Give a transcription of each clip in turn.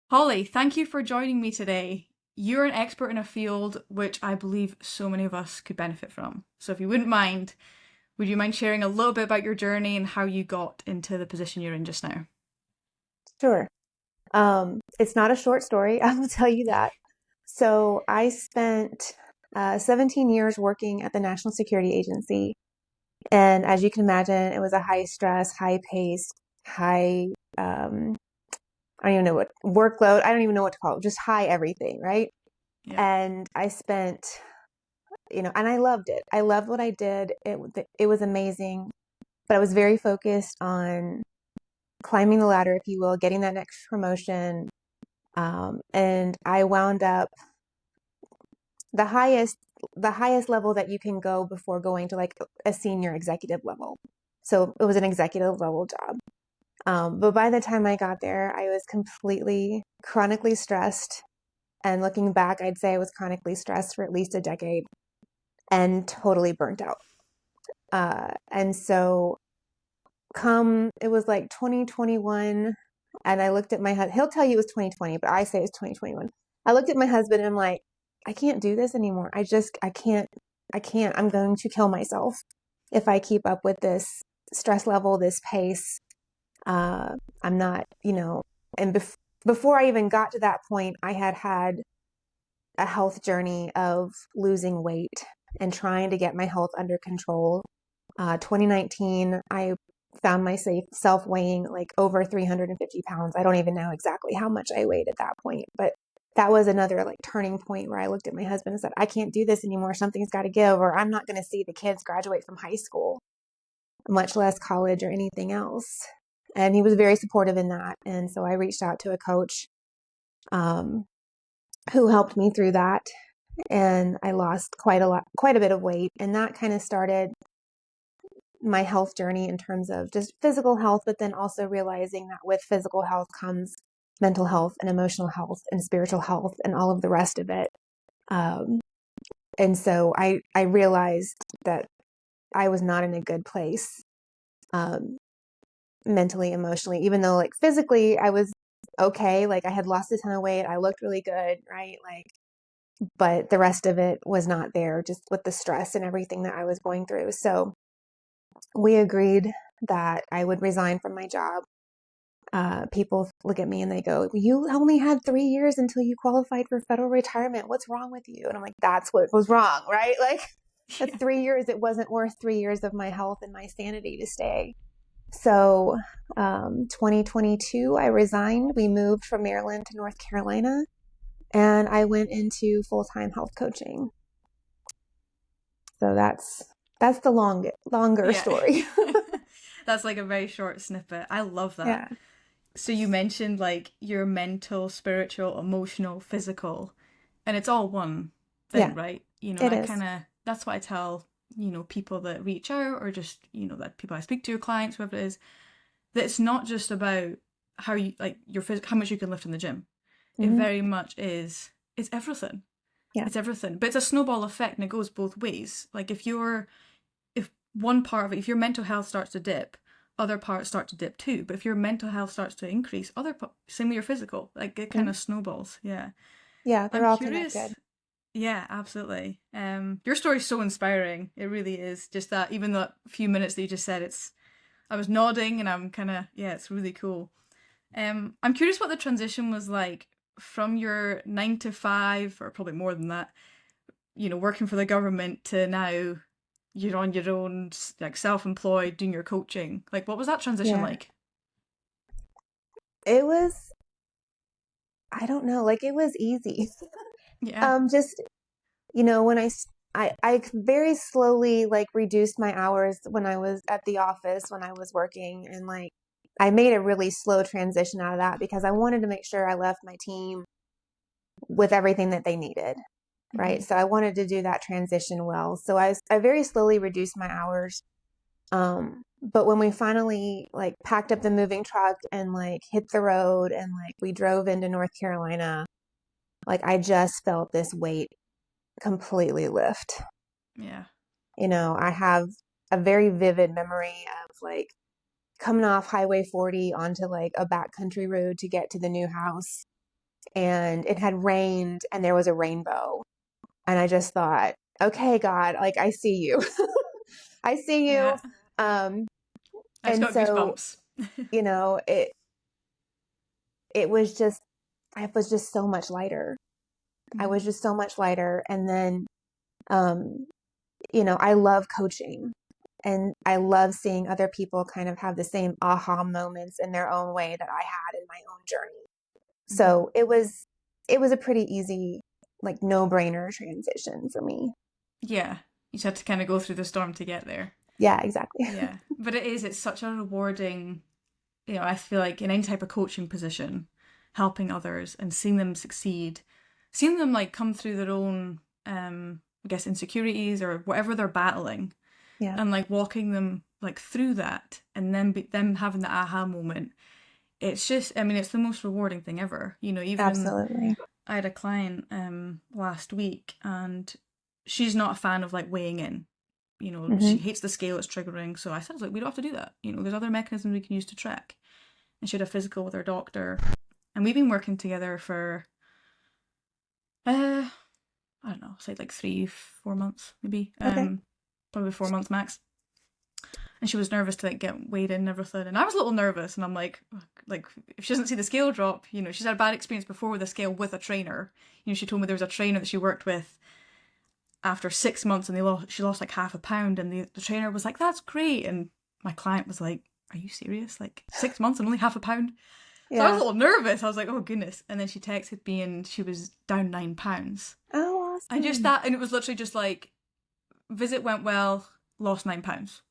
Holly, thank you for joining me today. You're an expert in a field which I believe so many of us could benefit from. So, if you wouldn't mind, would you mind sharing a little bit about your journey and how you got into the position you're in just now? Sure. It's not a short story, I will tell you that. So I spent 17 years working at the National Security Agency. And as you can imagine, it was a high stress, high paced, high, um, I don't even know what workload, I don't even know what to call it, just high everything, right? Yeah. And I spent, and I loved it. I loved what I did. It was amazing, but I was very focused on climbing the ladder, if you will, getting that next promotion. And I wound up the highest the highest level that you can go before going to like a senior executive level. So it was an executive level job. But by the time I got there, I was completely chronically stressed. And looking back, I'd say I was chronically stressed for at least a decade and totally burnt out. And so come it was like 2021, and I looked at my husband. He'll tell you it was 2020, but I say it's 2021. I looked at my husband and I'm like, I can't do this anymore. I can't. I'm going to kill myself if I keep up with this stress level, this pace. I'm not, and before I even got to that point, I had had a health journey of losing weight and trying to get my health under control. 2019, I found myself weighing like over 350 pounds. I don't even know exactly how much I weighed at that point, but that was another like turning point where I looked at my husband and said, I can't do this anymore. Something's got to give, or I'm not going to see the kids graduate from high school, much less college or anything else. And he was very supportive in that. And so I reached out to a coach um, who helped me through that. And I lost quite a bit of weight. And that kind of started my health journey in terms of just physical health, but then also realizing that with physical health comes mental health and emotional health and spiritual health and all of the rest of it. Um, and so I realized that I was not in a good place, um, mentally, emotionally, even though like physically I was okay. Like I had lost a ton of weight. I looked really good, right? Like, but the rest of it was not there just with the stress and everything that I was going through. So we agreed that I would resign from my job. People look at me and they go, you only had 3 years until you qualified for federal retirement. What's wrong with you? And I'm like, that's what was wrong, right? Like, that's Yeah. 3 years. It wasn't worth 3 years of my health and my sanity to stay. So, 2022, I resigned. We moved from Maryland to North Carolina, and I went into full-time health coaching. So that's the longer Yeah. story. That's like a very short snippet. I love that. Yeah. So, you mentioned like your mental, spiritual, emotional, physical, and it's all one thing, Yeah, right? it I is. kind of, that's what I tell, people that reach out or just, that people I speak to, your clients, whoever it is, that it's not just about how you like your how much you can lift in the gym. It Hmm. very much is. It's everything. Yeah. It's everything. But it's a snowball effect, and it goes both ways. Like if one part of it, if your mental health starts to dip, other parts start to dip too. But if your mental health starts to increase, same with your physical, like it kind Mhm. of snowballs. Yeah. Yeah, I'm they're all curious. connected. Yeah, absolutely. Your story's so inspiring. It really is. Just that, even that few minutes that you just said, I was nodding, and I'm kind of, yeah, it's really cool. I'm curious what the transition was like from your 9 to 5, or probably more than that, working for the government to now you're on your own, like self-employed, doing your coaching. Like, what was that transition Yeah. like? It was, I don't know, like it was easy. Yeah. Just, when I very slowly like reduced my hours when I was at the office when I was working, and like I made a really slow transition out of that because I wanted to make sure I left my team with everything that they needed, right? Hmm. So I wanted to do that transition well. So I very slowly reduced my hours. But when we finally like packed up the moving truck and like hit the road and like we drove into North Carolina, like I just felt this weight completely lift. Yeah. I have a very vivid memory of like coming off Highway 40 onto like a backcountry road to get to the new house. and it had rained and there was a rainbow. And I just thought, okay, God, like I see you. I see you. Yeah. Um, I just and got so, goosebumps. you know, it was just, I was just so much lighter. I was just so much lighter. And then, um, you know, I love coaching and I love seeing other people kind of have the same aha moments in their own way that I had in my own journey. Mm-hmm. So it was a pretty easy, like no brainer transition for me. Yeah. You just had to kind of go through the storm to get there. Yeah, exactly. Yeah. But it's such a rewarding, I feel like in any type of coaching position, helping others and seeing them succeed, seeing them like come through their own, I guess, insecurities or whatever they're battling, Yeah, and like walking them like through that, and then them having the aha moment. It's just, I mean, it's the most rewarding thing ever. Even absolutely. I had a client last week, and she's not a fan of like weighing in. She Hmm. hates the scale, it's triggering. So I said, like, we don't have to do that. There's other mechanisms we can use to track. And she had a physical with her doctor, and we've been working together for I don't know, say like 3-4 months maybe, Okay. probably 4 months max. And she was nervous to like get weighed in and everything, and I was a little nervous, and I'm like, if she doesn't see the scale drop, she's had a bad experience before with a scale with a trainer. She told me there was a trainer that she worked with after 6 months, and she lost like half a pound, and the trainer was like, "That's great," and my client was like, "Are you serious? Like 6 months and only half a pound?" So I was Yeah. a little nervous. I was like, "Oh goodness!" And then she texted me, and she was down 9 pounds. Oh, And just awesome. that, and it was literally just like, visit went well, lost 9 pounds.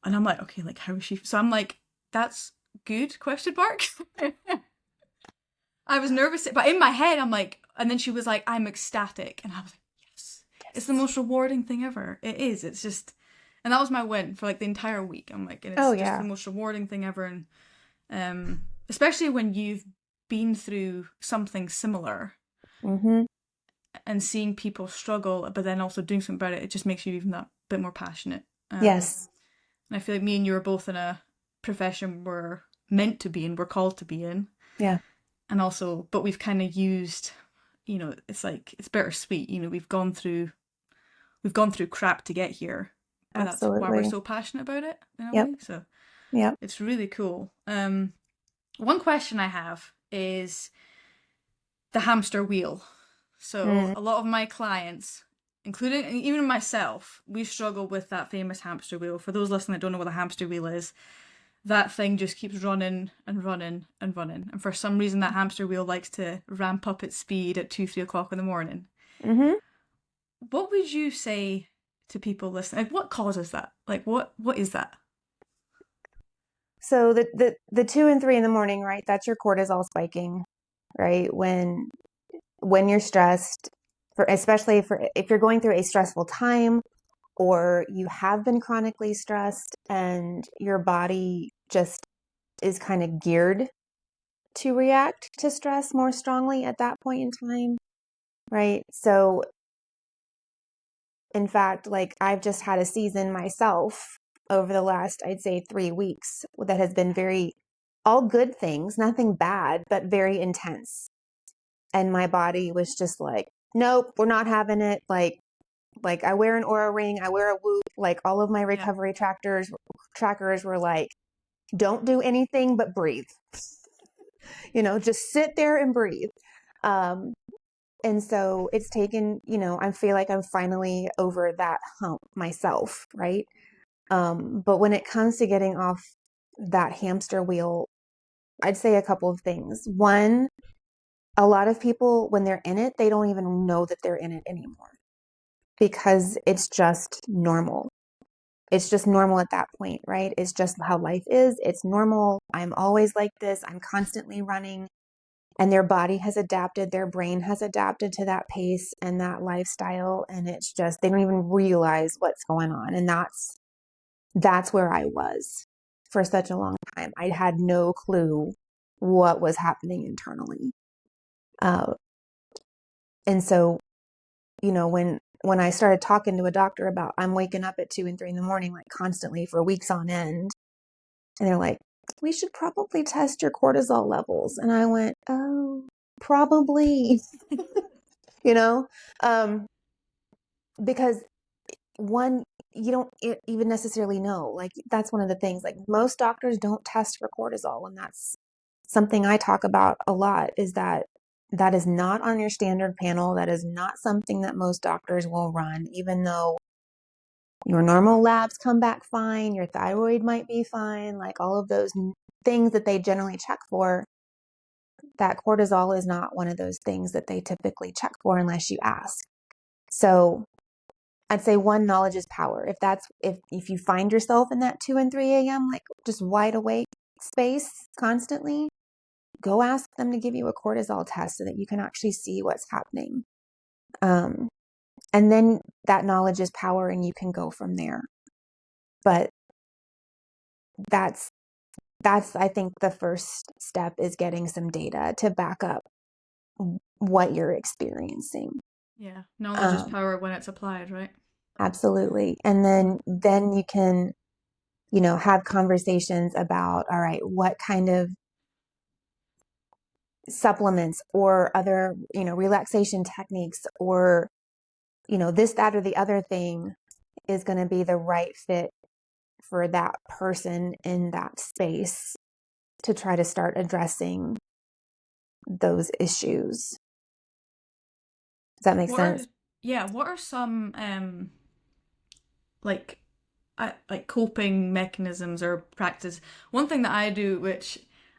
And I'm like, okay, like how is she? So I'm like, that's good? Question mark. I was nervous, but in my head, I'm like, and then she was like, I'm ecstatic, and I was like, yes, it's the Yes. most rewarding thing ever. It is. It's just, and that was my win for like the entire week. I'm like, and Oh, it's just the yeah. most rewarding thing ever, and especially when you've been through something similar Hmm. and seeing people struggle, but then also doing something about it, it just makes you even that bit more passionate. Yes. And I feel like me and you are both in a profession we're meant to be in, we're called to be in. Yeah, And also, but we've kind of used, it's like, it's bittersweet. We've gone through crap to get here, but that's why we're absolutely. so passionate about it in a Yep. way. So Yep. it's really cool. One question I have is the hamster wheel. So Mm. a lot of my clients, including even myself, we struggle with that famous hamster wheel. For those listening that don't know what a hamster wheel is, that thing just keeps running and running and running. And for some reason, that hamster wheel likes to ramp up its speed at 2-3 o'clock in the morning. Hmm. What would you say to people listening? Like, what causes that? Like, what is that? So the 2 and 3 in the morning, right? That's your cortisol spiking, right? When you're stressed, for especially for if you're going through a stressful time or you have been chronically stressed and your body just is kind of geared to react to stress more strongly at that point in time, right? So, in fact, like I've just had a season myself over the last, I'd say, 3 weeks that has been very, all good things, nothing bad, but very intense. And my body was just like, nope, we're not having it. Like I wear an Aura ring, I wear a Whoop. Like all of my Yeah, recovery trackers were like, don't do anything but breathe. Just sit there and breathe. Um, and so it's taken, I feel like I'm finally over that hump myself, right? But when it comes to getting off that hamster wheel, I'd say a couple of things. One, a lot of people, when they're in it, they don't even know that they're in it anymore because it's just normal. It's just normal at that point, right? It's just how life is. It's normal. I'm always like this. I'm constantly running. And their body has adapted, their brain has adapted to that pace and that lifestyle. And it's just, they don't even realize what's going on. And that's where I was for such a long time. I had no clue what was happening internally. Uh, and so, when I started talking to a doctor about I'm waking up at 2 and 3 in the morning, like constantly for weeks on end, and they're like, we should probably test your cortisol levels. And I went, oh. Probably, you know, um, because one, you don't even necessarily know. Like, that's one of the things. Like, most doctors don't test for cortisol, and that's something I talk about a lot, is that that is not on your standard panel. That is not something that most doctors will run, even though your normal labs come back fine, your thyroid might be fine, like all of those things that they generally check for. That cortisol is not one of those things that they typically check for unless you ask. So I'd say one, knowledge is power. If you find yourself in that 2 and 3 a.m., like just wide awake space constantly, go ask them to give you a cortisol test so that you can actually see what's happening. And then that knowledge is power, and you can go from there. But that's I think the first step is getting some data to back up what you're experiencing. Yeah, knowledge is power when it's applied, right? Absolutely. And then you can, have conversations about, all right, what kind of supplements or other, relaxation techniques, or, this, that, or the other thing is going to be the right fit for that person in that space to try to start addressing those issues. Does that make sense? What are some like like coping mechanisms or practice? One thing that I do, which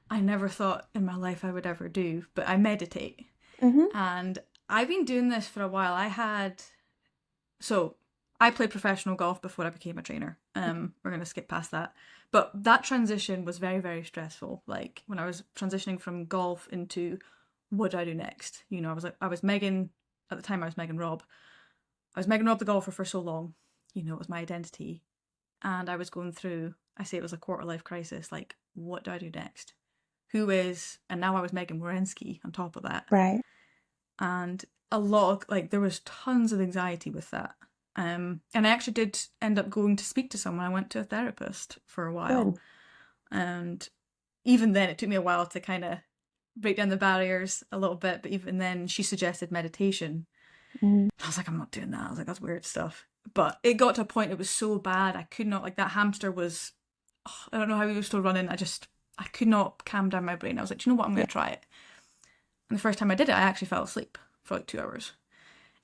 I never thought in my life I would ever do, but I meditate. Mm-hmm. And I've been doing this for a while. So I played professional golf before I became a trainer. We're gonna skip past that. But that transition was very, very stressful. Like when I was transitioning from golf into what do I do next? I was Megan at the time. I was Megan Robb. I was Megan Robb the golfer for so long. It was my identity, and I was going through. I say it was a quarter life crisis. Like, what do I do next? Who is? And now I was Megan Wierenski on top of that. Right. And a lot of, there was tons of anxiety with that. And I actually did end up going to speak to someone. I went to a therapist for a while. Good. And even then, it took me a while to kind of break down the barriers a little bit. But even then, she suggested meditation. Mm-hmm. I was like, I'm not doing that. I was like, that's weird stuff. But it got to a point, it was so bad. I could not, that hamster was, I don't know how he was still running. I could not calm down my brain. I was like, do you know what? I'm going to try it. And the first time I did it, I actually fell asleep for like 2 hours.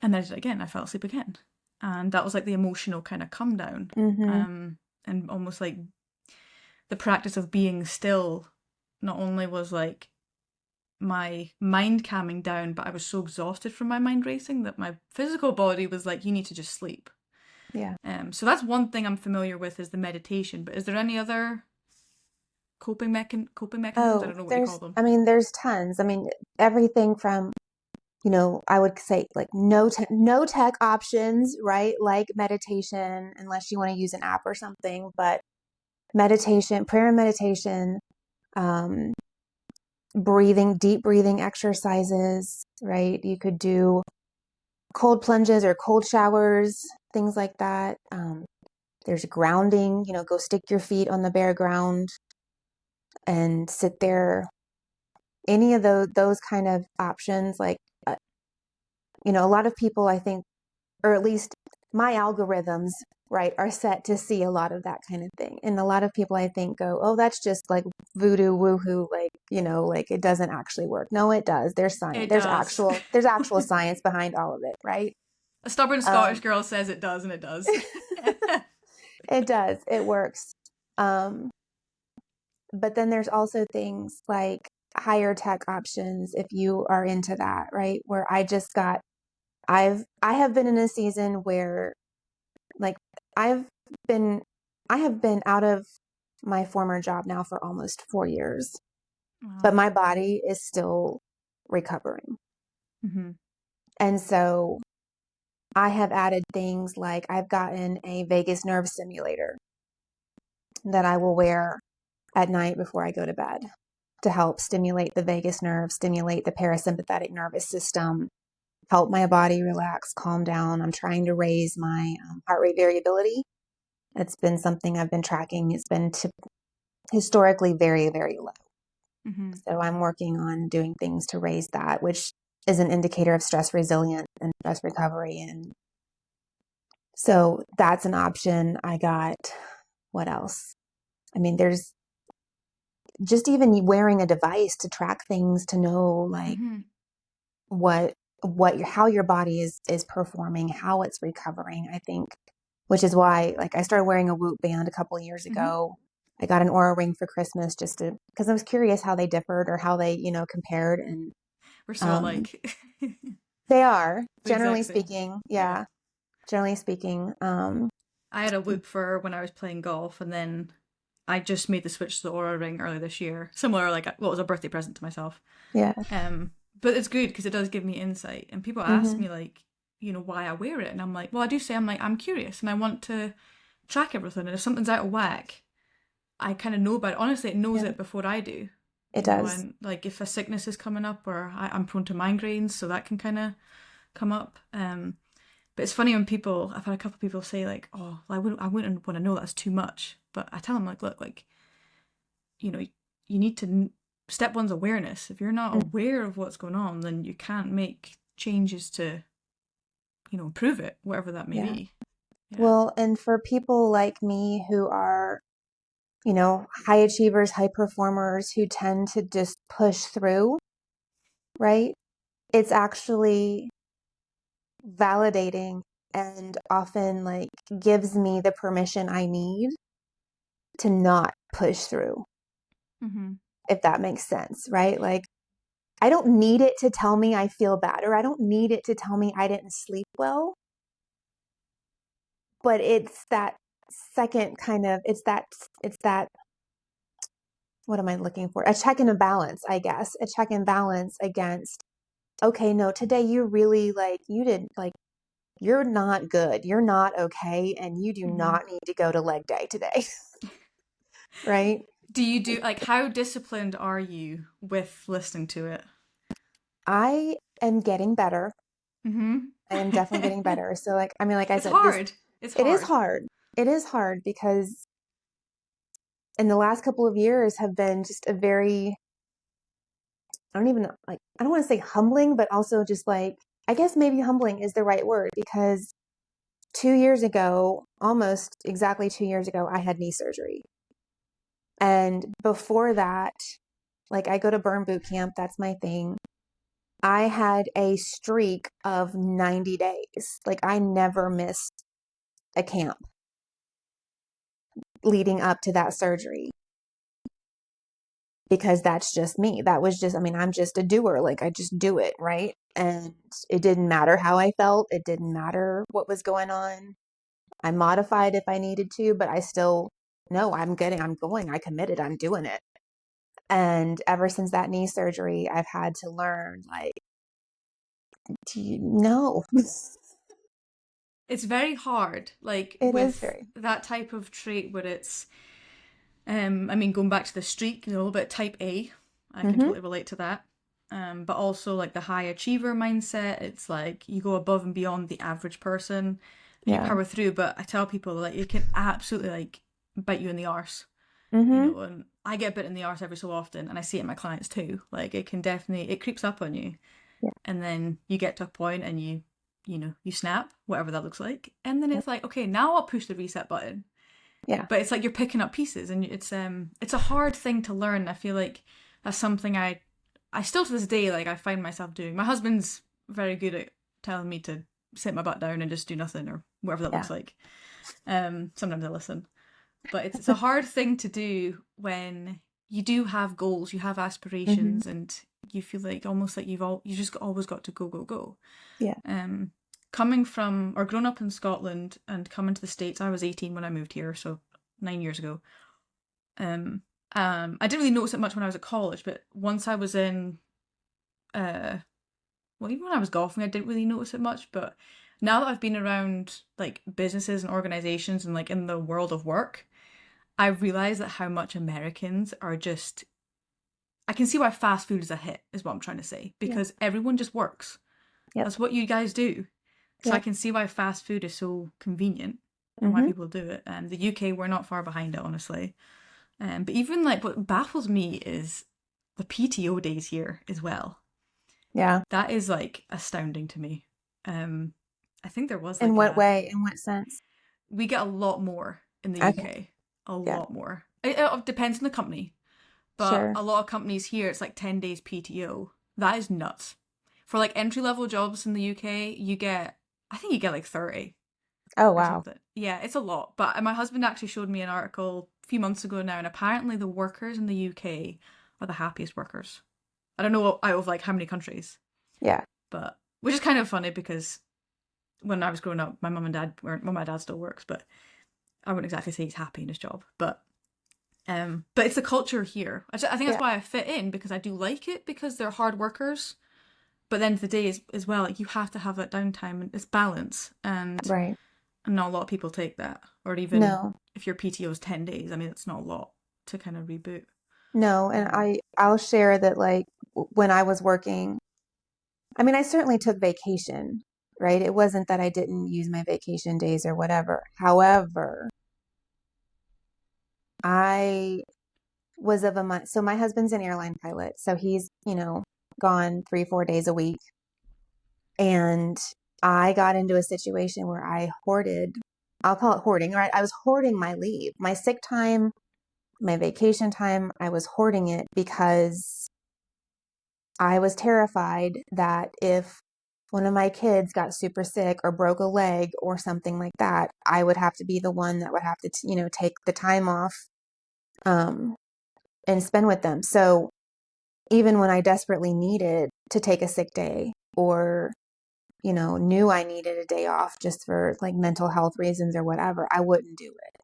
And then I did it again. I fell asleep again. And that was like the emotional kind of come down. Mm-hmm. And almost like the practice of being still not only was like my mind calming down, but I was so exhausted from my mind racing that my physical body was like, you need to just sleep. Yeah. So that's one thing I'm familiar with, is the meditation. But is there any other coping mechanisms? Oh, I don't know what you call them. there's tons. Everything from, I would say like no tech options, right? Like meditation, unless you want to use an app or something, but meditation, prayer and meditation, deep breathing exercises, right? You could do cold plunges or cold showers, things like that. There's grounding, go stick your feet on the bare ground and sit there. Any of those kind of options, like, a lot of people, I think, or at least my algorithms, right, are set to see a lot of that kind of thing. And a lot of people, I think, go, oh, that's just like voodoo, woohoo, like it doesn't actually work. No, it does. There's science. It does. There's actual science behind all of it, right? A stubborn Scottish girl says it does, and it does. It does. It works. But then there's also things like higher tech options if you are into that, right? Where I have been in a season where, like, I have been out of my former job now for almost 4 years, but my body is still recovering. Mm-hmm. And so I have added things like I've gotten a vagus nerve stimulator that I will wear at night before I go to bed to help stimulate the vagus nerve, stimulate the parasympathetic nervous system, help my body relax, calm down. I'm trying to raise my heart rate variability. It's been something I've been tracking. It's been historically very, very low. Mm-hmm. So I'm working on doing things to raise that, which is an indicator of stress resilience and stress recovery. And so that's an option. I got, what else? I mean, there's just even wearing a device to track things to know like Mm-hmm. what how your body is performing, how it's recovering, I think, which is why like I started wearing a Whoop band a couple of years Mm-hmm. ago. I got an Aura ring for Christmas just to because I was curious how they differed or how they, compared. And We're so um alike. they are, The exact generally same. speaking, Yeah. yeah, generally speaking. I had a Whoop for when I was playing golf, and then I just made the switch to the Aura Ring earlier this year. Similar, like what was a birthday present to myself. Yeah. But it's good because it does give me insight. And people ask Hmm. me like, why I wear it, and I'm like, well, I do say I'm like I'm curious and I want to track everything. And if something's out of whack, I kind of know about it. Honestly, it knows Yeah, it before I do. it does. And like if a sickness is coming up, or I'm prone to migraines, so that can kind of come up. But it's funny when I've had a couple of people say like, "Oh, well, I wouldn't want to know that's too much." But I tell them like, look, like, you know, you need to step one's awareness. If you're not Mm. aware of what's going on, then you can't make changes to, improve it, whatever that may Yeah. be. Yeah. Well, and for people like me who are, high achievers, high performers who tend to just push through, right? It's actually validating and often like gives me the permission I need to not push through, Mm-hmm. if that makes sense, right? Like, I don't need it to tell me I feel bad, or I don't need it to tell me I didn't sleep well, but it's that second kind of, it's that, what am I looking for? A check and a balance, I guess, a check and balance against, okay, no, today you really like, you didn't like, you're not good. You're not okay. And you do Mm-hmm. not need to go to leg day today. Right? Do you do like how disciplined are you with listening to it? I am getting better. Mm-hmm. I am definitely getting better. So like, I mean, like I It's said, hard. It's it is hard. hard. It is hard because in the last couple of years have been just a very, I don't even like, I don't want to say humbling, but also just like, I guess maybe humbling is the right word because 2 years ago, almost exactly 2 years ago, I had knee surgery. And before that, like I go to burn boot camp, that's my thing. I had a streak of 90 days. Like I never missed a camp leading up to that surgery because that's just me. That was just, I mean, I'm just a doer. Like I just do it, right? And it didn't matter how I felt. It didn't matter what was going on. I modified if I needed to, but I still, no, I'm going, I committed, I'm doing it. And ever since that knee surgery, I've had to learn like, do you know? It's very hard, like It is with very. that type of trait where it's I mean going back to the streak, a little bit type A. I can Mm-hmm. totally relate to that. But also like the high achiever mindset, it's like you go above and beyond the average person and you Yeah. power through, but I tell people like it can absolutely like bite you in the arse, Mm-hmm. and I get bit in the arse every so often and I see it in my clients too. Like it can definitely it creeps up on you Yeah. and then you get to a point and you snap, whatever that looks like, and then Yeah. it's like, okay, now I'll push the reset button. Yeah. But it's like you're picking up pieces, and it's a hard thing to learn. I feel like that's something I still to this day like I find myself doing. My husband's very good at telling me to sit my butt down and just do nothing or whatever that Yeah. looks like. Sometimes I listen, but it's a hard thing to do when you do have goals, you have Mm-hmm. aspirations, and you feel like almost like you just always got to go go go. Yeah. Um, Coming from or grown up in Scotland and coming to the States, I was 18 when I moved here, so 9 years ago. Um, I didn't really notice it much when I was at college, but once I was in, uh, well, even when I was golfing, I didn't really notice it much. But now that I've been around like businesses and organizations and like in the world of work, I realize that how much Americans are just. I can see why fast food is a hit, is what I'm trying to say, Yeah. because everyone just works. Yep. That's what you guys do. So I Yep. can see why fast food is so convenient and why Mm-hmm. people do it. The UK, we're not far behind it, honestly. But even like what baffles me is the PTO days here as well. Yeah. That is like astounding to me. I think there was In like what way? In what sense? we get a lot more in the Okay. UK, a Yeah. lot more. It depends on the company, but Sure. a lot of companies here it's like 10 days PTO. That is nuts. For like entry level jobs in the UK, I think you get like 30 Oh, or wow. something. Yeah, it's a lot. But my husband actually showed me an article a few months ago now, and apparently the workers in the UK are the happiest workers. I don't know out of like how many countries, Yeah. but which is kind of funny because when I was growing up, my mum and dad weren't. Well, my dad still works, but I wouldn't exactly say he's happy in his job. But it's the culture here. I think that's Yeah. why I fit in because I do like it because they're hard workers. But then the day is as well, like you have to have that downtime and it's balance, and Right. not a lot of people take that. Or even No. if your PTO is 10 days, I mean, it's not a lot to kind of reboot. No. And Um, I'll share that like when I was working, I mean, I certainly took vacation, right? It wasn't that I didn't use my vacation days or whatever. However, I was of a month. So my husband's an airline pilot. So he's, gone 3, 4 days a week. And I got into a situation where I hoarded, I'll call it hoarding, right? I was hoarding my leave, my sick time, my vacation time. I was hoarding it because I was terrified that if one of my kids got super sick or broke a leg or something like that, I would have to be the one that would have to, take the time off um, and spend with them. So even when I desperately needed to take a sick day or, knew I needed a day off just for like mental health reasons or whatever, I wouldn't do it.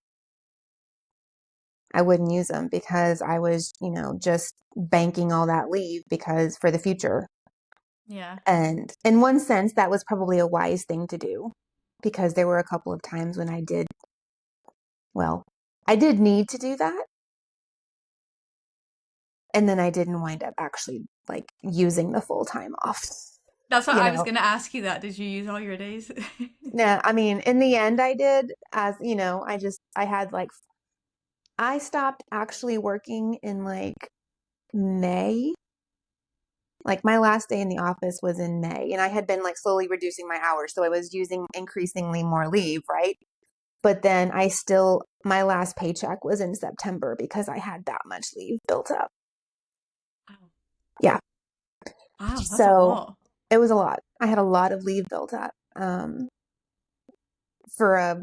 I wouldn't use them because I was, just banking all that leave because for the future. yeah. And in one sense, that was probably a wise thing to do because there were a couple of times when I did need to do that. And then I didn't wind up actually like using the full time off, That's what you I was know. going to ask you that. Did you use all your days? No, I mean, in the end, I did, I stopped actually working in like May. Like my last day in the office was in May, and I had been like slowly reducing my hours. So I was using increasingly more leave, right? But then my last paycheck was in September because I had that much leave built up. Wow. Yeah. Wow, that's a So lot. it was a lot. I had a lot of leave built up. For a,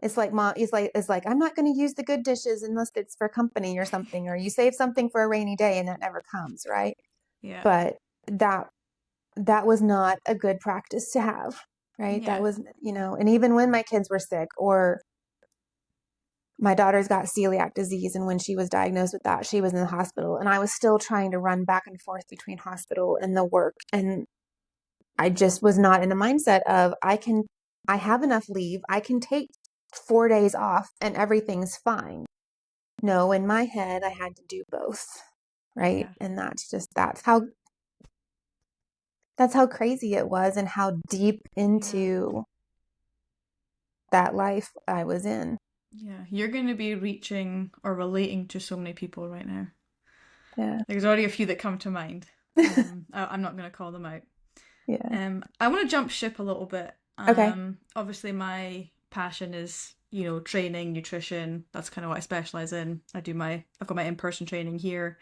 it's like mom, it's like, I'm not going to use the good dishes unless it's for company or something, or you save something for a rainy day and that never comes, right? Yeah. But that that was not a good practice to have, right? That Yeah. was, and even when my kids were sick or my daughter's got celiac disease, and when she was diagnosed with that, she was in the hospital, and I was still trying to run back and forth between hospital and the work. And I just was not in the mindset of I have enough leave. I can take 4 days off and everything's fine. No, in my head, I had to do both. Right. Yeah. And that's how crazy it was and how deep Yeah. into that life I was in. Yeah. You're going to be reaching or relating to so many people right now. Yeah. There's already a few that come to mind. I'm not going to call them out. Yeah. I want to jump ship a little bit. Okay. Obviously, my passion is, training, nutrition. That's kind of what I specialize in. I've got my in-person training here,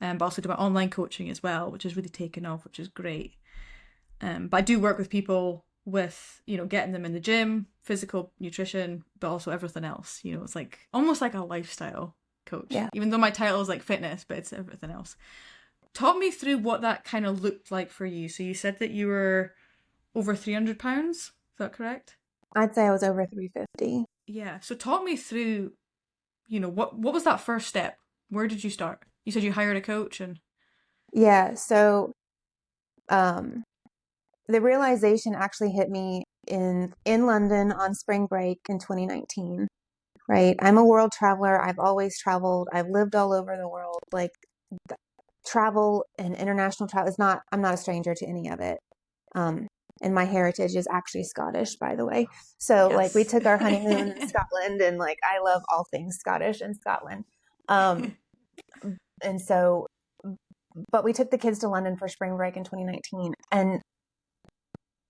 but also do my online coaching as well, which has really taken off, which is great. But I do work with people with, getting them in the gym, physical nutrition, but also everything else. It's like almost like a lifestyle coach, Yeah. even though my title is like fitness, but it's everything else. Talk me through what that kind of looked like for you. So you said that you were over 300 pounds. Is that correct? I'd say I was over 350. Yeah. So talk me through, what was that first step? Where did you start? You said you hired a coach and Yeah. So, um, the realization actually hit me in London on spring break in 2019, right? I'm a world traveler. I've always traveled. I've lived all over the world. Like travel and international travel is not, I'm not a stranger to any of it. Um, and my heritage is actually Scottish, by the way. So like we yes. took our honeymoon in Scotland, and like I love all things Scottish and Scotland. Um, and so but we took the kids to London for spring break in 2019, and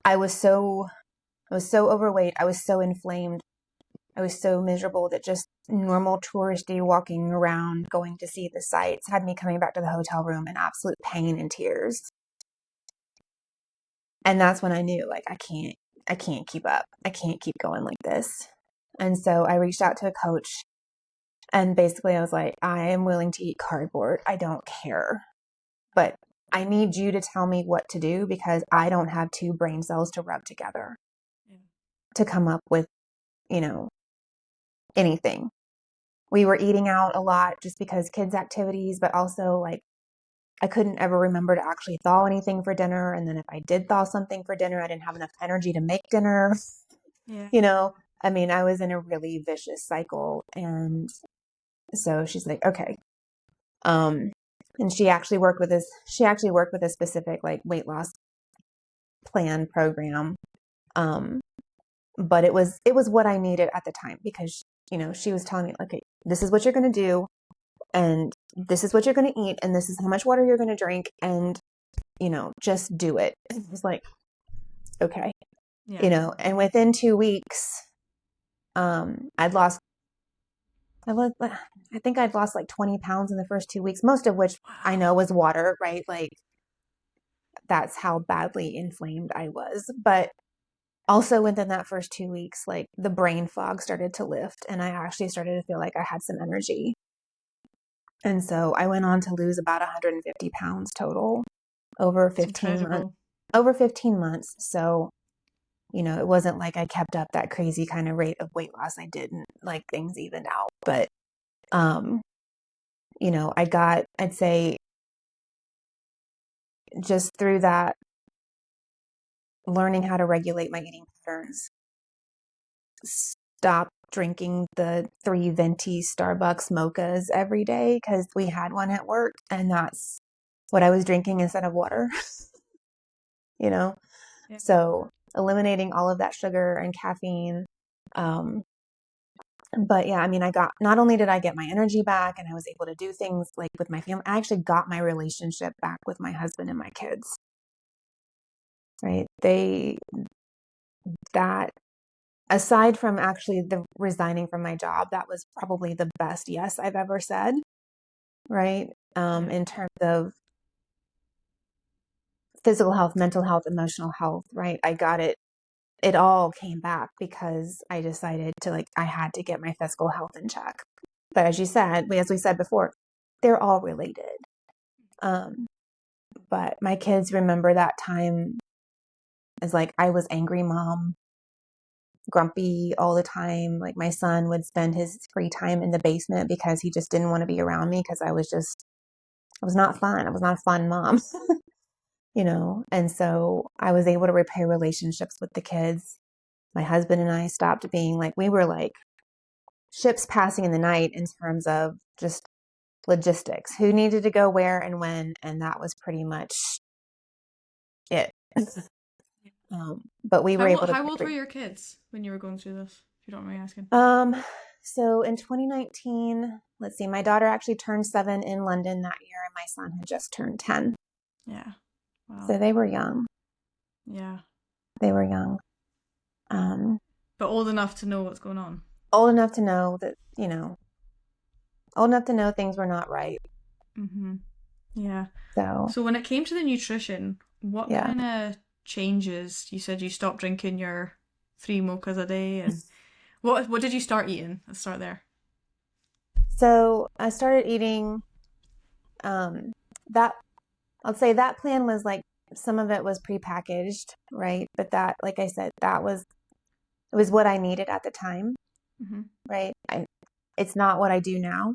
I was so overweight. I was so inflamed. I was so miserable that just normal touristy walking around, going to see the sights, had me coming back to the hotel room in absolute pain and tears. And that's when I knew, like, I can't keep up. I can't keep going like this. And so I reached out to a coach, and basically I was like, I am willing to eat cardboard. I don't care. But I need you to tell me what to do, because I don't have two brain cells to rub together to come up with, anything. We were eating out a lot just because kids' activities, but also like I couldn't ever remember to actually thaw anything for dinner. And then if I did thaw something for dinner, I didn't have enough energy to make dinner. Yeah. I mean, I was in a really vicious cycle. And so she's like, okay. And she actually worked with a specific like weight loss plan program. But it was what I needed at the time, because, she was telling me, okay, this is what you're going to do, and this is what you're going to eat, and this is how much water you're going to drink, and, just do it. It was like, okay, Yeah. and within 2 weeks, I think I'd lost like 20 pounds in the first 2 weeks, most of which I know was water, right? Like, that's how badly inflamed I was. But also within that first 2 weeks, like the brain fog started to lift, and I actually started to feel like I had some energy. And so I went on to lose about 150 pounds total over 15 months. So, it wasn't like I kept up that crazy kind of rate of weight loss. I didn't, like, things evened out. But, I'd say just through that, learning how to regulate my eating patterns, stop drinking the 3 venti Starbucks mochas every day, because we had one at work, and that's what I was drinking instead of water. Yeah. So eliminating all of that sugar and caffeine. But yeah, I mean, not only did I get my energy back, and I was able to do things like with my family, I actually got my relationship back with my husband and my kids. Right? That aside from actually the resigning from my job, that was probably the best yes I've ever said. Right? In terms of physical health, mental health, emotional health, right? I got it. It all came back because I decided I had to get my physical health in check. But as we said before, they're all related. But my kids remember that time as like, I was angry mom, grumpy all the time. Like, my son would spend his free time in the basement because he just didn't want to be around me, because I was not fun. I was not a fun mom. And so I was able to repair relationships with the kids. My husband and I stopped being like, we were like ships passing in the night in terms of just logistics, who needed to go where and when. And that was pretty much it. But we were able to. How old were your kids when you were going through this, if you don't mind me asking? So in 2019, let's see, my daughter actually turned 7 in London that year, and my son had just turned 10. Yeah. Wow. So they were young. Yeah. They were young. But old enough to know what's going on. Old enough to know that, old enough to know things were not right. Mm-hmm. Yeah. So when it came to the nutrition, what kind of changes? You said you stopped drinking your 3 mochas a day, and what did you start eating? Let's start there. So I started eating that. I'll say that plan was like, some of it was prepackaged, right? But that, like I said, it was what I needed at the time, mm-hmm. right? It's not what I do now,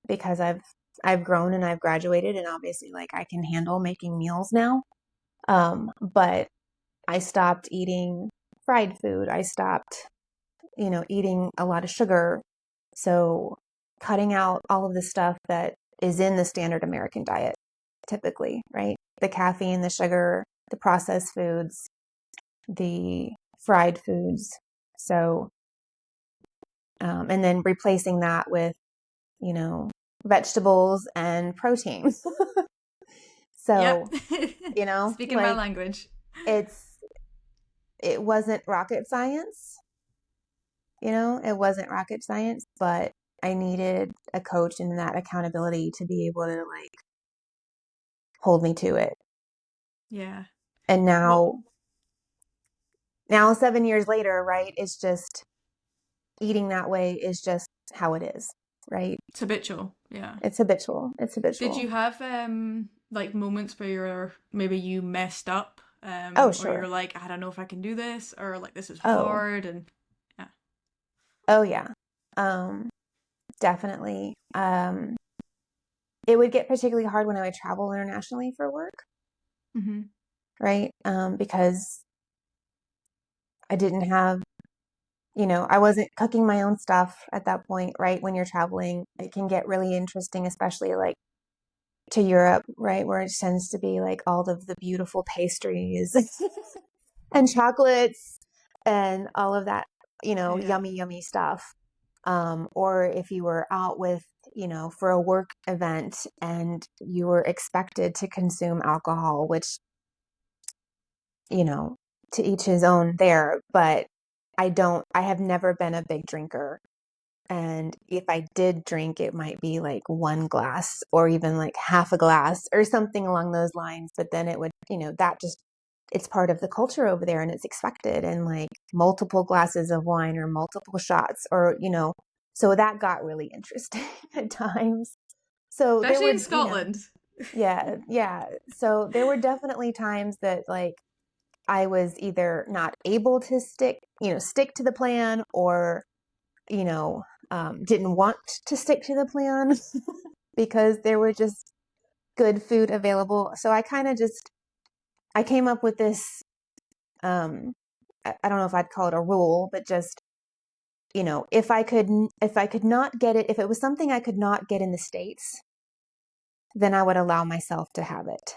because I've grown and I've graduated, and obviously, like, I can handle making meals now. But I stopped eating fried food. I stopped, eating a lot of sugar. So cutting out all of the stuff that is in the standard American diet, typically, right? The caffeine, the sugar, the processed foods, the fried foods. So, and then replacing that with, vegetables and protein. Yep. So, you know, Speaking my like language. it's it wasn't rocket science, it wasn't rocket science, but I needed a coach and that accountability to be able to like hold me to it. Yeah. And Well, now 7 years later, right, it's just eating that way is just how it is, right? it's habitual. Yeah. It's habitual. It's Did habitual. you have like moments where maybe you messed up, Oh, or you're sure. like, I don't know if I can do this, or like this is Oh, hard, and yeah. oh yeah. Um, Definitely. It would get particularly hard when I would travel internationally for work, Mm-hmm. right? Because I didn't have, I wasn't cooking my own stuff at that point, right? When you're traveling, it can get really interesting, especially like to Europe, right? Where it tends to be like all of the beautiful pastries and chocolates and all of that, Yeah. yummy, yummy stuff. Or if you were out with, for a work event and you were expected to consume alcohol, which, you know, to each his own there, but I have never been a big drinker. And if I did drink, it might be like one glass or even like half a glass or something along those lines. But then it would, that just, it's part of the culture over there and it's expected. And like multiple glasses of wine or multiple shots or, so that got really interesting at times. So there Especially in were, Scotland. yeah, yeah. So there were definitely times that like I was either not able to stick to the plan or you know, didn't want to stick to the plan because there were just good food available. So I came up with this, I don't know if I'd call it a rule, but just, if I could not get it, if it was something I could not get in the States, then I would allow myself to have it.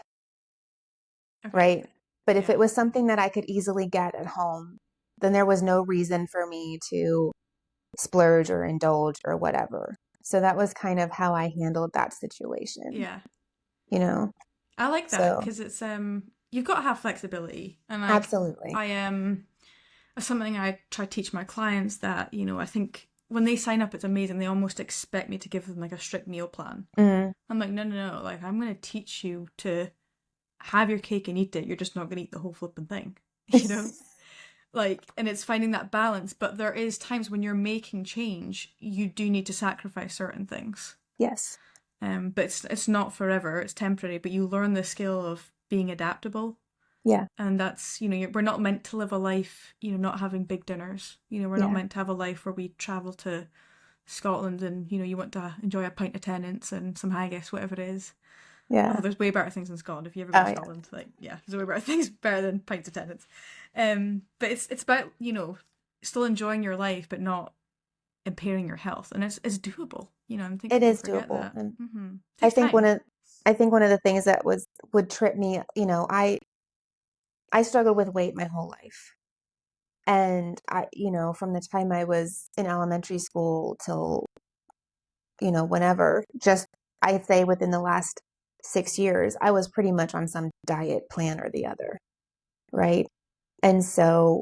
Okay. Right. But if Yeah. it was something that I could easily get at home, then there was no reason for me to splurge or indulge or whatever. So that was kind of how I handled that situation, Yeah. you know? I like that So because it's you've got to have flexibility, and like absolutely. I that's something I try to teach my clients that I think when they sign up, it's amazing. They almost expect me to give them like a strict meal plan. Mm, I'm like, no, no, no. Like I'm going to teach you to have your cake and eat it. You're just not going to eat the whole flipping thing, you know. Like, and it's finding that balance. But there is times when you're making change, you do need to sacrifice certain things. yes. But it's not forever. It's temporary. But you learn the skill of being adaptable, Yeah. and that's we're not meant to live a life not having big dinners. We're not Yeah. meant to have a life where we travel to Scotland and you want to enjoy a pint of Tennent's and some haggis, whatever it is. Although Yeah. there's way better things in Scotland. If you ever go Oh to yeah. Scotland, like yeah, there's way better things better than pints of Tennent's. But it's about still enjoying your life but not impairing your health, and it's doable. I think It people is forget doable. that. And It I takes think time. I think one of the things that would trip me, I struggled with weight my whole life. And from the time I was in elementary school till, whenever, just I'd say within the last 6 years, I was pretty much on some diet plan or the other. Right. And so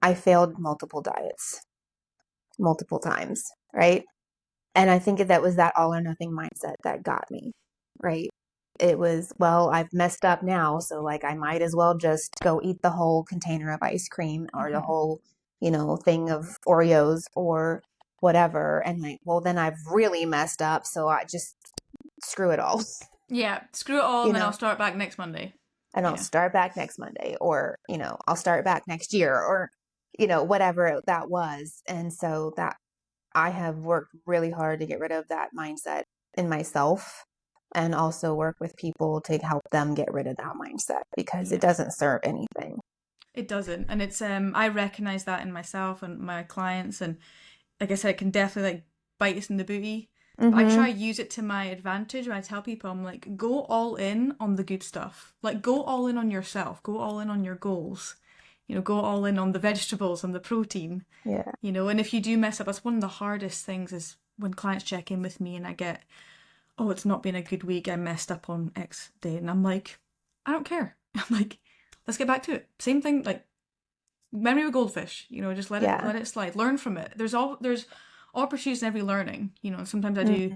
I failed multiple diets, multiple times. Right. And I think that was that all or nothing mindset that got me. Right. It was, well, I've messed up now. So like, I might as well just go eat the whole container of ice cream or the Hmm. whole, thing of Oreos or whatever. And like, well, then I've really messed up. So I just screw it all, Yeah, screw it all, you and then I'll know, start back next Monday. and I'll Yeah, start back next Monday or, I'll start back next year or, whatever that was. And so that I have worked really hard to get rid of that mindset in myself and also work with people to help them get rid of that mindset because it yeah. doesn't serve anything. It doesn't, and it's I recognize that in myself and my clients, and like I said, it can definitely like bite us in the booty. But I Mm-hmm. try to use it to my advantage when I tell people I'm like, go all in on the good stuff. Like go all in on yourself. Go all in on your goals. Go all in on the vegetables and the protein. Yeah. And if you do mess up, that's one of the hardest things is when clients check in with me and I get, oh, it's not been a good week, I messed up on X day, and I'm like, I don't care. I'm like, let's get back to it. Same thing, like memory of a goldfish, just Yeah. let it slide. Learn from it. There's opportunities in every learning, and sometimes I do,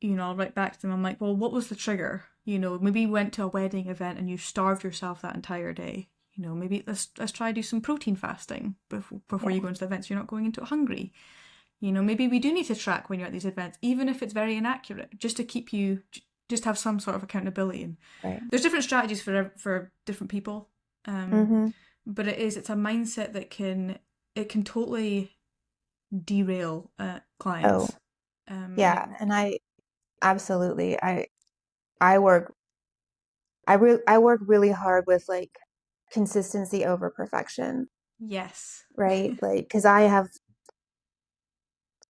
Mhm. I'll write back to them. I'm like, well, what was the trigger? Maybe you went to a wedding event and you starved yourself that entire day. Maybe let's try to do some protein fasting before you Yeah. go into the event so you're not going into it hungry. Maybe we do need to track when you're at these events, even if it's very inaccurate, just to keep you, just have some sort of accountability. And Right. there's different strategies for different people, Hmm. but it's a mindset that it can totally derail Oh, clients. And yeah. And I absolutely, I work, I work really hard with like consistency over perfection, yes, right? Like, because I have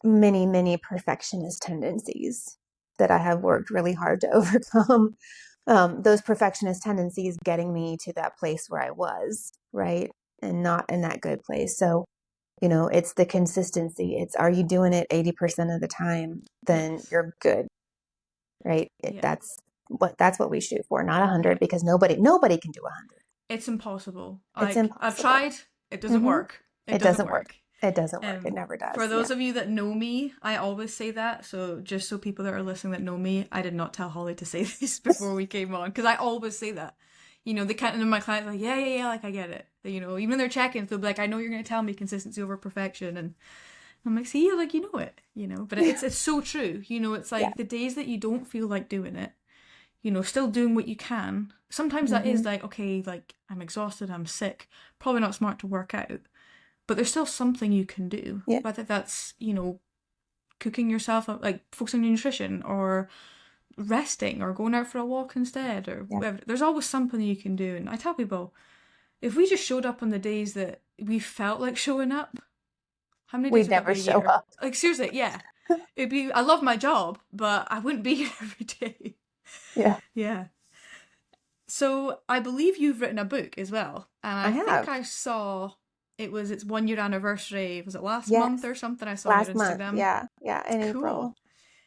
many, many perfectionist tendencies that I have worked really hard to overcome. Those perfectionist tendencies getting me to that place where I was, right? And not in that good place. So, it's the consistency. It's, are you doing it 80% of the time? Then yes, you're good, right? yeah, That's what we shoot for, not yeah. 100, because nobody can do 100. It's impossible. It's Like I've impossible. tried, it doesn't Hmm. work. It It doesn't doesn't work. work. It doesn't work. It never For does. Yeah. those of you that know me, I always say that. So just so people that are listening that know me, I did not tell Holly to say this before we came on because I always say that. They can't. And my clients are like, yeah, yeah, yeah, like I get it. Even they're checking, they'll be like, I know you're gonna tell me consistency over perfection, and I'm like, see, like you know it, But Yeah. it's so true. It's Yeah. like the days that you don't feel like doing it, still doing what you can. Sometimes that is Hmm. like, okay, like I'm exhausted, I'm sick, probably not smart to work out, but there's still something you can do. Yeah. Whether that's, cooking yourself up, like focusing on your nutrition or resting or going out for a walk instead or Yeah. whatever. There's always something you can do. And I tell people, if we just showed up on the days that we felt like showing up, how many days We'd would that never be a show year? up. Like seriously, yeah. I love my job, but I wouldn't be here every day. Yeah. Yeah. So I believe you've written a book as well, and I I think have. I saw its 1 year anniversary. Was it last month Yes. or something? I saw on your Last month. Instagram. Yeah. Yeah. In Cool. April.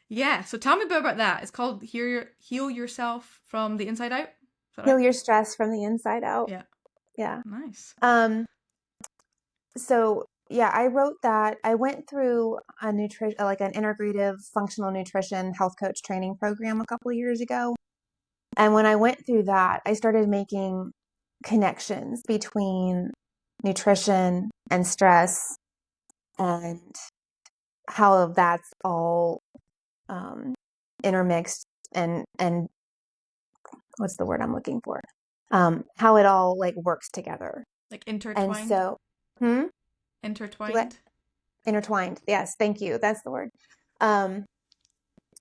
Yeah. So tell me a bit about that. It's called Heal Yourself from the Inside Out. Is that Heal right? your stress from the inside out. Yeah. Yeah. Nice. Um, so yeah, I wrote that. I went through a nutrition, like an integrative functional nutrition health coach training program a couple of years ago. And when I went through that, I started making connections between nutrition and stress and how that's all um, intermixed and what's the word I'm looking for? How it all like works together. Like And intertwined. so, hmm, what? Intertwined. Intertwined. Yes, thank you. That's the word. Um,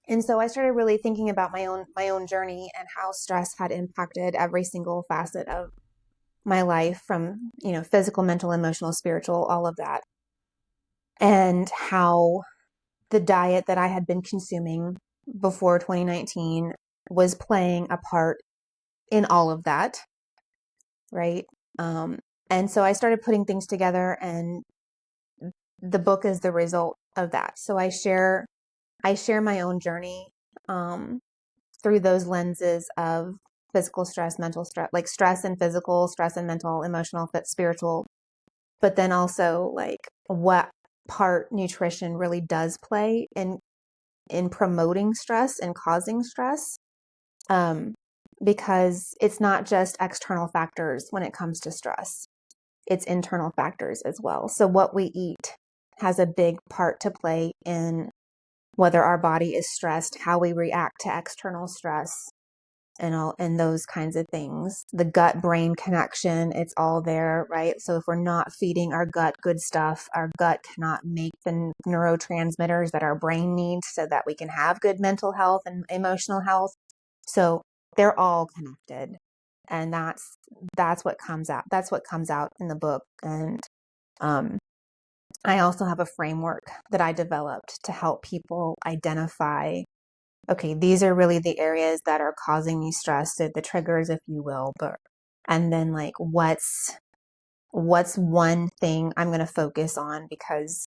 and so I started really thinking about my own journey and how stress had impacted every single facet of my life, from, physical, mental, emotional, spiritual, all of that. And how the diet that I had been consuming before 2019 was playing a part in all of that, right? Um, and so I started putting things together, and the book is the result of that. So I share my own journey um, through those lenses of physical stress, mental stress, like stress and physical, stress and mental, emotional, spiritual, but then also like what part nutrition really does play in promoting stress and causing stress. Um, because it's not just external factors when it comes to stress. It's internal factors as well. So what we eat has a big part to play in whether our body is stressed, how we react to external stress, and those kinds of things. The gut brain connection, it's all there, right? So if we're not feeding our gut good stuff, our gut cannot make the neurotransmitters that our brain needs so that we can have good mental health and emotional health. So they're all connected. And that's what comes out. That's what comes out in the book. And um I also have a framework that I developed to help people identify, okay, these are really the areas that are causing me stress, so the triggers, if you will, but and then like what's one thing I'm going to focus on, because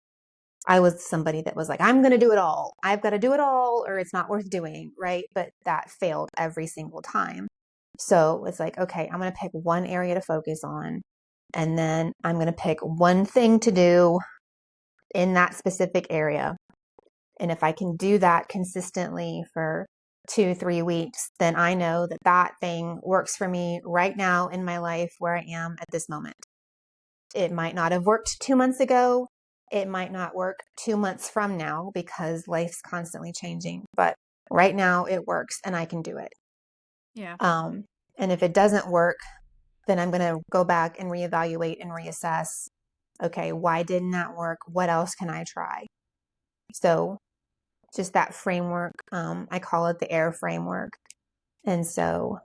I was somebody that was like, I'm going to do it all. I've got to do it all or it's not worth doing, right? But that failed every single time. So it's like, okay, I'm going to pick one area to focus on, and then I'm going to pick one thing to do in that specific area. And if I can do that consistently for 2, 3 weeks, then I know that that thing works for me right now in my life where I am at this moment. It might not have worked 2 months ago. It might not work 2 months from now because life's constantly changing. But right now it works and I can do it. Yeah. And if it doesn't work, then I'm going to go back and reevaluate and reassess. Okay, why didn't that work? What else can I try? So just that framework, I call it the AIR framework. And so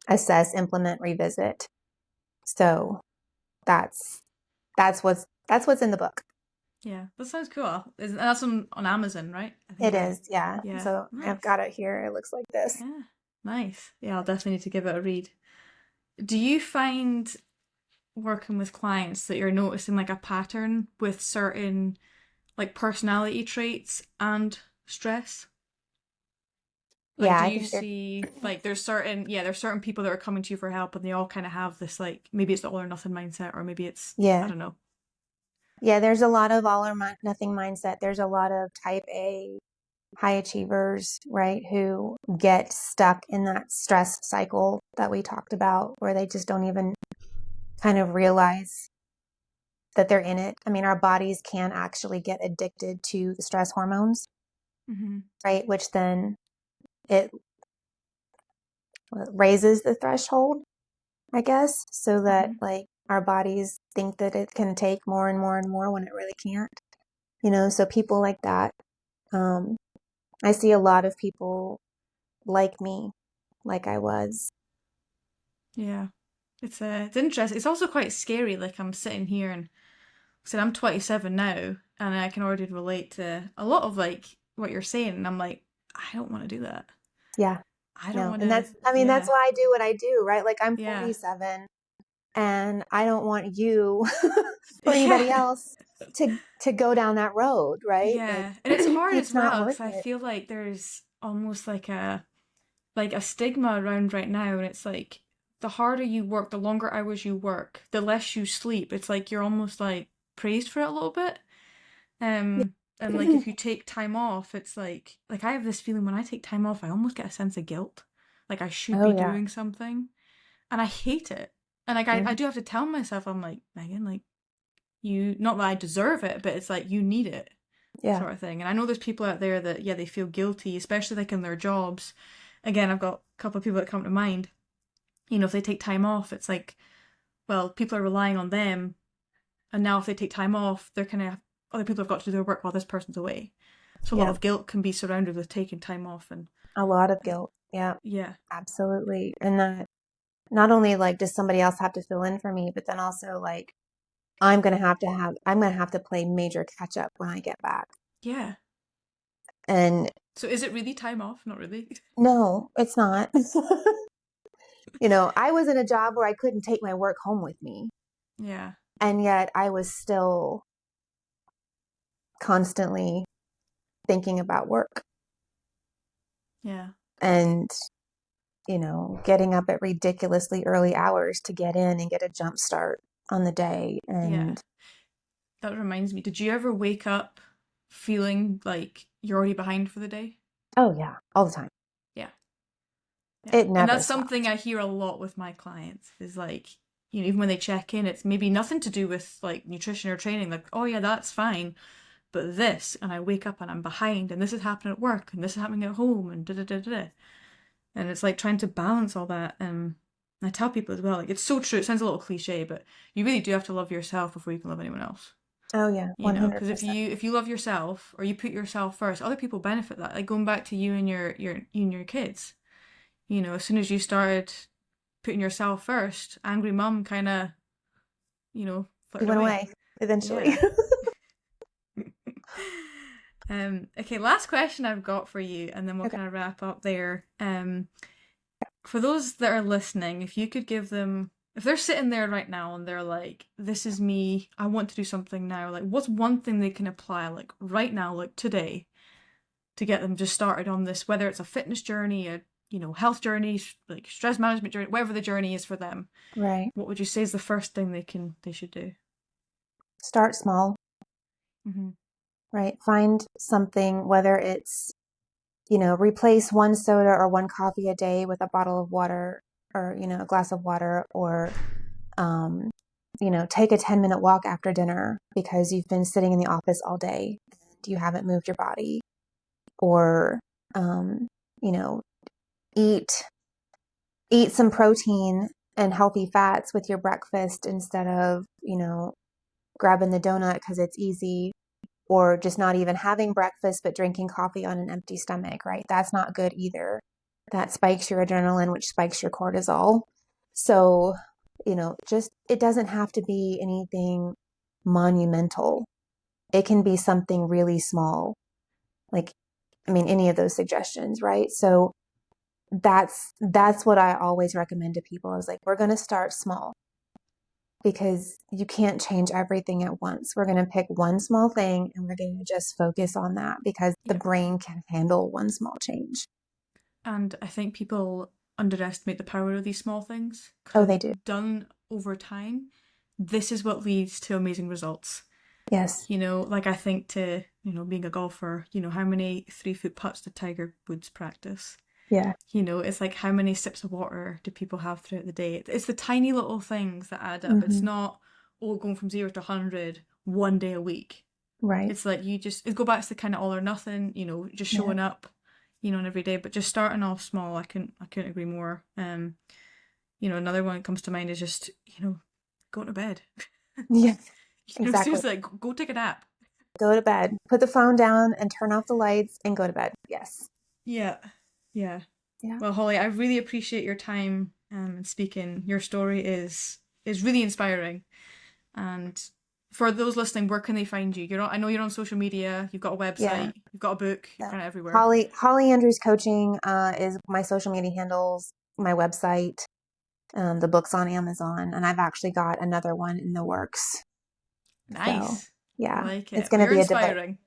assess, implement, revisit. So that's what's in the book. Yeah, that sounds cool. That's on Amazon, right? I think It is, yeah. Yeah. So Nice. I've got it here. It looks like this. Yeah. Nice. Yeah, I'll definitely need to give it a read. Do you find working with clients that you're noticing like a pattern with certain like personality traits and stress? Like, Yeah, do I you think see like there's certain people that are coming to you for help and they all kind of have this like maybe it's the all or nothing mindset or maybe it's I yeah. don't know. Yeah, there's a lot of all or nothing mindset. There's a lot of type A high achievers, right, who get stuck in that stress cycle that we talked about, where they just don't even kind of realize that they're in it. I mean, our bodies can actually get addicted to the stress hormones, Mm-hmm. right, which then it raises the threshold, I guess, so that Mm-hmm. like our bodies think that it can take more and more and more when it really can't. You know, so people like that. I see a lot of people like me, like I was. Yeah. It's interesting. It's also quite scary. Like I'm sitting here and said I'm 27 now, and I can already relate to a lot of like what you're saying. And I'm like, I don't want to do that. Yeah, I don't no. want And to. I mean, that's Yeah, why I do what I do, right? Like I'm yeah, 47 and I don't want you or anybody yeah, else to go down that road, right? Like yeah. And it's hard as it's not well worth because I it. feel like there's almost like a stigma around right now, and it's like the harder you work, the longer hours you work, the less you sleep. It's like you're almost like praised for it a little bit. Um, and like Yeah. if you take time off, it's like I have this feeling when I take time off, I almost get a sense of guilt. Like I should Oh be yeah. doing something. And I hate it. And like I Mhm. do have to tell myself, I'm like, Megan, like you not that I deserve it, but it's like you need it Yeah. sort of thing. And I know there's people out there that yeah, they feel guilty, especially like in their jobs. Again, I've got a couple of people that come to mind. You know, if they take time off, it's like, well, people are relying on them. And now if they take time off, they're kind of other people have got to do their work while this person's away. So a lot Yeah. of guilt can be surrounded with taking time off and A lot of guilt. Yeah. yeah. Absolutely. And that not only like does somebody else have to fill in for me, but then also like I'm going to have to play major catch up when I get back. Yeah. And So is it really time off? Not really. no, it's not. You know, I was in a job where I couldn't take my work home with me, Yeah. and yet I was still constantly thinking about work Yeah. and, you know, getting up at ridiculously early hours to get in and get a jump start on the day. Yeah. And That reminds me. Did you ever wake up feeling like you're already behind for the day? oh, yeah, all the time. Yeah. Yeah. It And never that's something stopped. I hear a lot with my clients is like, you know, even when they check in, it's maybe nothing to do with like nutrition or training, like, oh yeah, that's fine. But this, and I wake up and I'm behind, and this is happening at work, and this is happening at home, and da da da da. And it's like trying to balance all that. And I tell people as well, like it's so true. It sounds a little cliche, but you really do have to love yourself before you can love anyone else. Oh, yeah, You know, because if 100%. you love yourself or you put yourself first, other people benefit that. Like going back to you and you and your kids. You know, as soon as you started putting yourself first, angry mum kind of, you know, He flitted went away. away eventually. Yeah. Okay, last question I've got for you, and then we'll Okay. kind of wrap up there. For those that are listening, if you could give them if they're sitting there right now and they're like, this is me, I want to do something now, like what's one thing they can apply like right now, like today, to get them just started on this, whether it's a fitness journey, a health journey, like stress management journey, whatever the journey is for them. Right. What would you say is the first thing they should do? Start small, Mm-hmm. right? Find something, whether it's, replace one soda or one coffee a day with a bottle of water or, a glass of water, or, take a 10-minute walk after dinner because you've been sitting in the office all day and you haven't moved your body, or, you know, eat some protein and healthy fats with your breakfast instead of, grabbing the donut because it's easy, or just not even having breakfast but drinking coffee on an empty stomach, right? That's not good either. That spikes your adrenaline, which spikes your cortisol. So, just it doesn't have to be anything monumental. It can be something really small. Like, any of those suggestions, right? So that's what I always recommend to people. I was like, we're going to start small because you can't change everything at once. We're going to pick one small thing and we're going to just focus on that because the brain can handle one small change. And I think people underestimate the power of these small things. Oh, they do. Done over time, this is what leads to amazing results. Yes. Like I think to, being a golfer, how many 3-foot putts did Tiger Woods practice? Yeah. It's like how many sips of water do people have throughout the day? It's the tiny little things that add up. Mm-hmm. It's not all going from 0 to 100 one day a week. Right. It's like it go back to the kind of all or nothing, just showing up, and every day, but just starting off small. I couldn't agree more. Another one that comes to mind is just, go to bed. Yeah. Exactly. Seriously, like, go take a nap. Go to bed. Put the phone down and turn off the lights and go to bed. Yes. Yeah. Yeah. Yeah. Well, Holly, I really appreciate your time and speaking. Your story is really inspiring. And for those listening, where can they find you? I know you're on social media. You've got a website. You've got a book. You're kind of everywhere. Holly Andrews Coaching is my social media handles, my website. The book's on Amazon, and I've actually got another one in the works. Nice. So, yeah, I like it. It's going to be inspiring.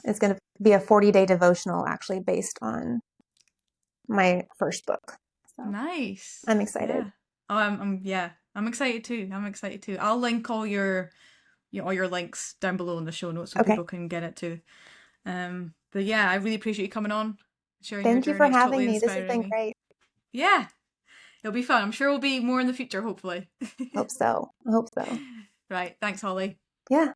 It's going to be a 40-day devotional, actually, based on my first book. So, nice. I'm excited. Yeah. I'm excited too. I'll link all your links down below in the show notes so people can get it too. But yeah, I really appreciate you coming on, sharing your journey. Thank you for having totally me. This has been great. Yeah. It'll be fun. I'm sure we'll be more in the future, hopefully. I hope so. Right. Thanks, Holly. Yeah.